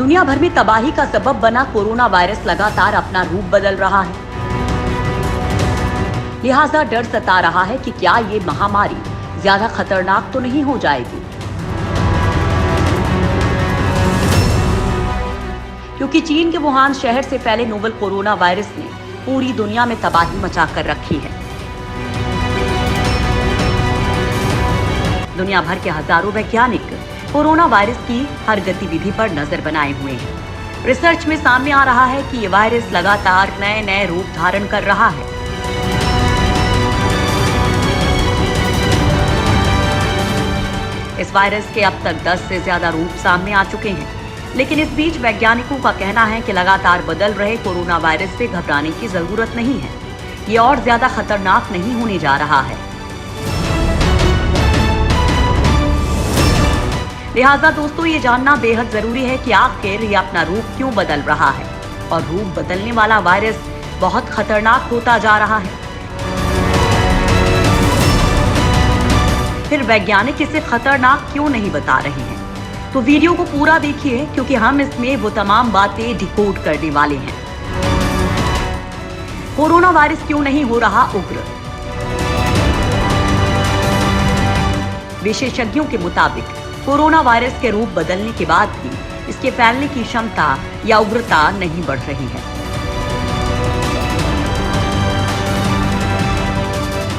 दुनिया भर में तबाही का सबब बना कोरोना वायरस लगातार अपना रूप बदल रहा है। लिहाजा डर सता रहा है कि क्या ये महामारी ज्यादा खतरनाक तो नहीं हो जाएगी, क्योंकि चीन के वुहान शहर से फैले नोवल कोरोना वायरस ने पूरी दुनिया में तबाही मचा कर रखी है। दुनिया भर के हजारों वैज्ञानिक कोरोना वायरस की हर गतिविधि पर नजर बनाए हुए हैं। रिसर्च में सामने आ रहा है कि ये वायरस लगातार नए नए रूप धारण कर रहा है। इस वायरस के अब तक 10 से ज्यादा रूप सामने आ चुके हैं, लेकिन इस बीच वैज्ञानिकों का कहना है कि लगातार बदल रहे कोरोना वायरस से घबराने की जरूरत नहीं है। ये और ज्यादा खतरनाक नहीं होने जा रहा है। लिहाजा दोस्तों, ये जानना बेहद जरूरी है कि आखिर ये अपना रूप क्यों बदल रहा है और रूप बदलने वाला वायरस बहुत खतरनाक होता जा रहा है। फिर वैज्ञानिक इसे खतरनाक क्यों नहीं बता रहे हैं? तो वीडियो को पूरा देखिए, क्योंकि हम इसमें वो तमाम बातें डिकोड करने वाले हैं। कोरोना वायरस क्यों नहीं हो रहा उग्र? विशेषज्ञों के मुताबिक कोरोना वायरस के रूप बदलने के बाद भी इसके फैलने की क्षमता या उग्रता नहीं बढ़ रही है।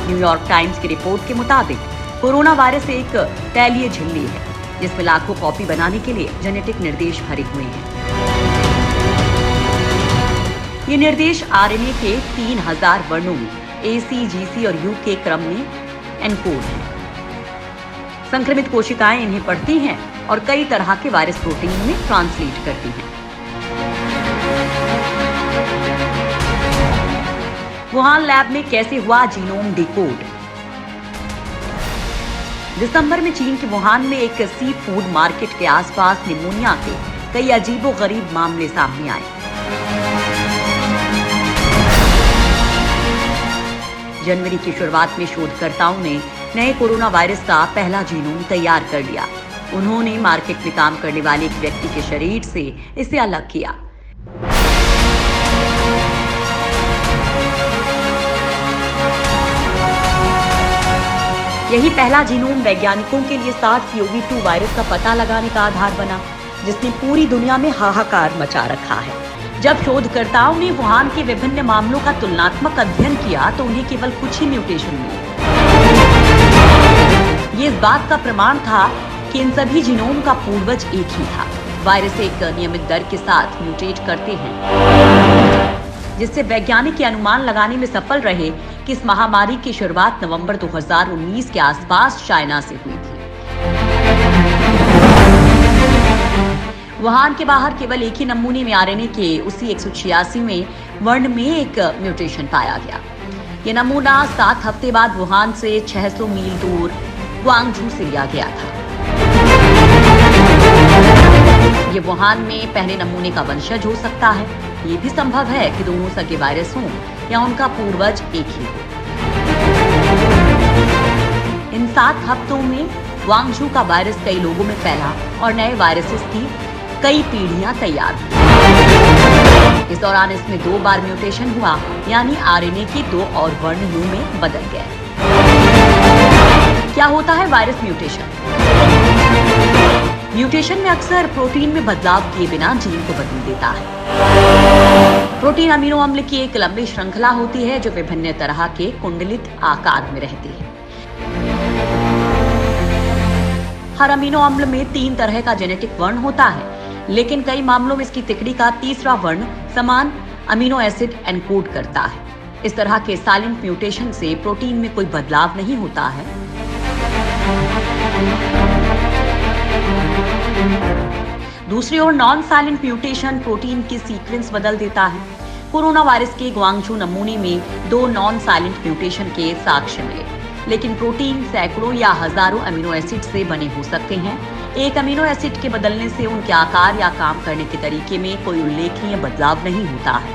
न्यूयॉर्क टाइम्स की रिपोर्ट के मुताबिक कोरोना वायरस एक तैलीय झिल्ली है, जिसमें लाखों कॉपी बनाने के लिए जेनेटिक निर्देश भरे हुए हैं। ये निर्देश आरएनए के 3000 वर्णों में A, C, G, C और U के क्रम में एनकोड है। संक्रमित कोशिकाएं इन्हें पढ़ती हैं और कई तरह के वायरस प्रोटीन में ट्रांसलेट करती हैं। वुहान लैब में कैसे हुआ जीनोम डिकोड? दिसंबर में चीन के वुहान में एक सी फूड मार्केट के आसपास निमोनिया के कई अजीबोगरीब मामले सामने आए। जनवरी की शुरुआत में शोधकर्ताओं ने नए कोरोना वायरस का पहला जीनोम तैयार कर लिया। उन्होंने मार्केट में काम करने वाले एक व्यक्ति के शरीर से इसे अलग किया। यही पहला जीनोम वैज्ञानिकों के लिए SARS-CoV-2 वायरस का पता लगाने का आधार बना, जिसने पूरी दुनिया में हाहाकार मचा रखा है। जब शोधकर्ताओं ने वुहान के विभिन्न मामलों का तुलनात्मक अध्ययन किया तो उन्हें केवल कुछ ही म्यूटेशन मिले। ये इस बात का प्रमाण था कि इन सभी जीनोम का पूर्वज एक ही था। वायरस एक नियमित दर के साथ म्यूटेट करते हैं, जिससे वैज्ञानिक ये अनुमान लगाने में सफल रहे कि इस महामारी की शुरुआत नवंबर 2019 के आसपास चाइना से हुई थी। वुहान के बाहर केवल एक ही नमूने में आरएनए के उसी 186वें वर्ण में एक म्यूटेशन पाया गया। ये नमूना 7 हफ्ते बाद वुहान से 600 मील दूर ग्वांगझू से लिया गया था। ये वुहान में पहले नमूने का वंशज हो सकता है। ये भी संभव है कि दोनों सगे वायरस हों या उनका पूर्वज एक ही हो। इन 7 हफ्तों में ग्वांगझू का वायरस कई लोगों में फैला और नए वायरसेस की कई पीढ़ियां तैयार हुई। इस दौरान इसमें 2 बार म्यूटेशन हुआ, यानी आरएनए के 2 और वर्ण यू में बदल गए। क्या होता है वायरस म्यूटेशन? म्यूटेशन में अक्सर प्रोटीन में बदलाव किए बिना जीन को बदल देता है। प्रोटीन अमीनो अम्ल की एक लंबी श्रृंखला होती है जो विभिन्न तरह के कुंडलित आकार में रहती है। हर अमीनो अम्ल में 3 तरह का जेनेटिक वर्ण होता है, लेकिन कई मामलों में इसकी तिकड़ी का तीसरा वर्ण समान अमीनो एसिड एनकोड करता है। इस तरह के साइलेंट म्यूटेशन से प्रोटीन में कोई बदलाव नहीं होता है। दूसरी ओर नॉन साइलेंट म्यूटेशन प्रोटीन की सीक्वेंस बदल देता है। कोरोना वायरस के ग्वांगझू नमूने में 2 नॉन साइलेंट म्यूटेशन के साक्ष्य मिले, लेकिन प्रोटीन सैकड़ों या हजारों अमीनो एसिड से बने हो सकते हैं। एक अमीनो एसिड के बदलने से उनके आकार या काम करने के तरीके में कोई उल्लेखनीय बदलाव नहीं होता है।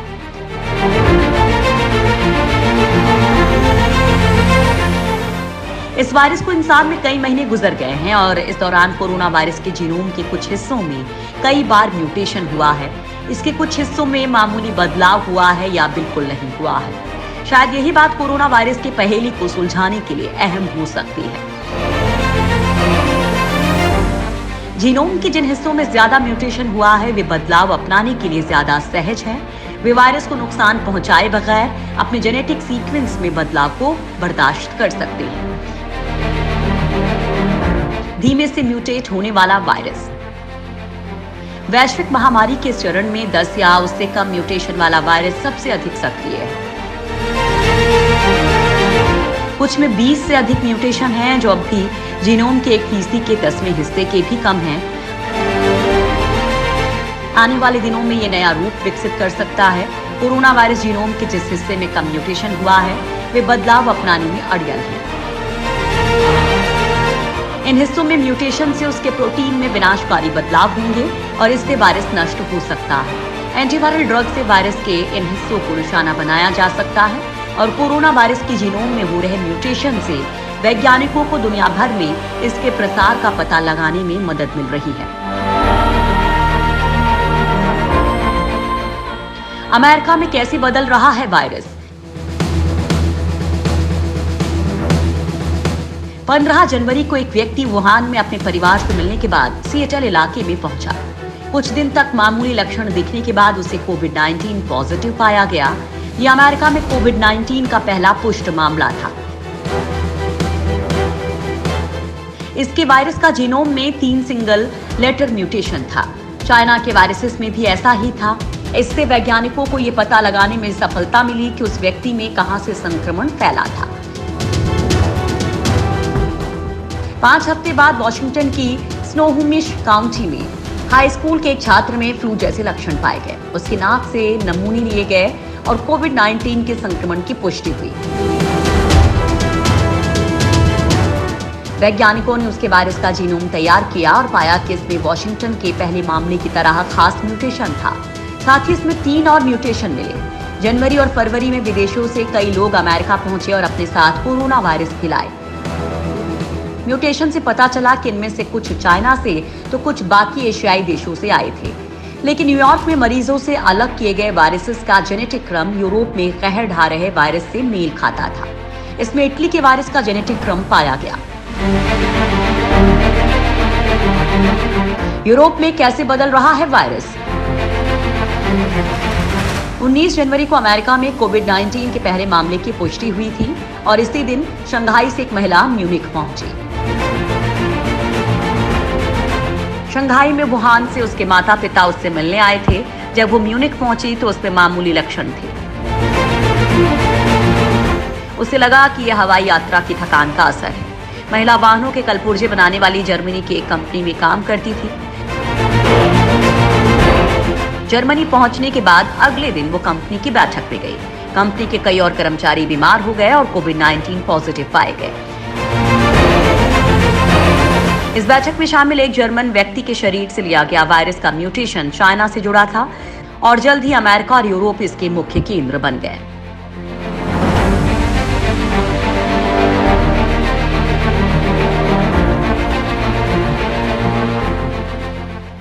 इस वायरस को इंसान में कई महीने गुजर गए हैं और इस दौरान कोरोना वायरस के जीनोम के कुछ हिस्सों में कई बार म्यूटेशन हुआ है। इसके कुछ हिस्सों में मामूली बदलाव हुआ है या बिल्कुल नहीं हुआ है। शायद यही बात कोरोना वायरस की पहेली को सुलझाने के लिए अहम हो सकती है। जीनोम के जिन हिस्सों में ज्यादा म्यूटेशन हुआ है वे बदलाव अपनाने के लिए ज्यादा सहज हैं। वे वायरस को नुकसान पहुंचाए बगैर अपने जेनेटिक सीक्वेंस में बदलाव को बर्दाश्त कर सकते हैं। धीमे से म्यूटेट होने वाला वायरस। वैश्विक महामारी के इस चरण में 10 या उससे कम म्यूटेशन वाला वायरस सबसे अधिक सक्रिय है। कुछ में 20 से अधिक म्यूटेशन हैं जो अब भी जीनोम के 1% के 10वें हिस्से के भी कम हैं। आने वाले दिनों में ये नया रूप विकसित कर सकता है। कोरोना वायरस जीनोम के जिस हिस्से में कम म्यूटेशन हुआ है वे बदलाव अपनाने में अड़ियल है। इन हिस्सों में म्यूटेशन से उसके प्रोटीन में विनाशकारी बदलाव होंगे और इससे वायरस नष्ट हो सकता है। एंटीवायरल ड्रग से वायरस के इन हिस्सों को निशाना बनाया जा सकता है और कोरोना वायरस की जीनोम में हो रहे म्यूटेशन से वैज्ञानिकों को दुनिया भर में इसके प्रसार का पता लगाने में मदद मिल रही है। अमेरिका में कैसे बदल रहा है वायरस? 15 जनवरी को एक व्यक्ति वुहान में अपने परिवार से मिलने के बाद सिएटल इलाके में पहुंचा। कुछ दिन तक मामूली लक्षण दिखने के बाद उसे कोविड-19 पॉजिटिव पाया गया। यह अमेरिका में कोविड-19 का पहला पुष्ट मामला था। इसके वायरस का जीनोम में 3 सिंगल लेटर म्यूटेशन था। चाइना के वायरसेस में भी ऐसा ही था। इससे वैज्ञानिकों को यह पता लगाने में सफलता मिली कि उस व्यक्ति में कहां से संक्रमण फैला था। 5 हफ्ते बाद वॉशिंगटन की स्नोहोमिश काउंटी में हाई स्कूल के एक छात्र में फ्लू जैसे लक्षण पाए गए। उसकी नाक से नमूने लिए गए और कोविड-19 के संक्रमण की पुष्टि हुई। वैज्ञानिकों ने उसके वायरस का जीनोम तैयार किया और पाया कि इसमें वॉशिंगटन के पहले मामले की तरह खास म्यूटेशन था। साथ ही इसमें 3 और म्यूटेशन मिले। जनवरी और फरवरी में विदेशों से कई लोग अमेरिका पहुंचे और अपने साथ कोरोना वायरस लाए। म्यूटेशन से पता चला कि इनमें से कुछ चाइना से तो कुछ बाकी एशियाई देशों से आए थे। लेकिन न्यूयॉर्क में मरीजों से अलग किए गए वायरसेस का जेनेटिक क्रम यूरोप में कहर ढा रहे वायरस से मेल खाता था। इसमें इटली के वायरस का जेनेटिक क्रम पाया गया। यूरोप में कैसे बदल रहा है वायरस? 19 जनवरी को अमेरिका में कोविड-19 के पहले मामले की पुष्टि हुई थी और इसी दिन शंघाई से एक महिला म्यूनिख पहुंची। शंघाई में वुहान से उसके माता पिता उससे मिलने आए थे। जब वो म्यूनिख पहुंची तो उसमें मामूली लक्षण थे। उसे लगा कि यह हवाई यात्रा की थकान का असर है। महिला वाहनों के कलपुर्जे बनाने वाली जर्मनी की एक कंपनी में काम करती थी। जर्मनी पहुंचने के बाद अगले दिन वो कंपनी की बैठक में गई। कंपनी के कई और कर्मचारी बीमार हो गए और कोविड-19 पॉजिटिव पाए गए। इस बैठक में शामिल एक जर्मन व्यक्ति के शरीर से लिया गया वायरस का म्यूटेशन चाइना से जुड़ा था और जल्द ही अमेरिका और यूरोप इसके मुख्य केंद्र बन गए।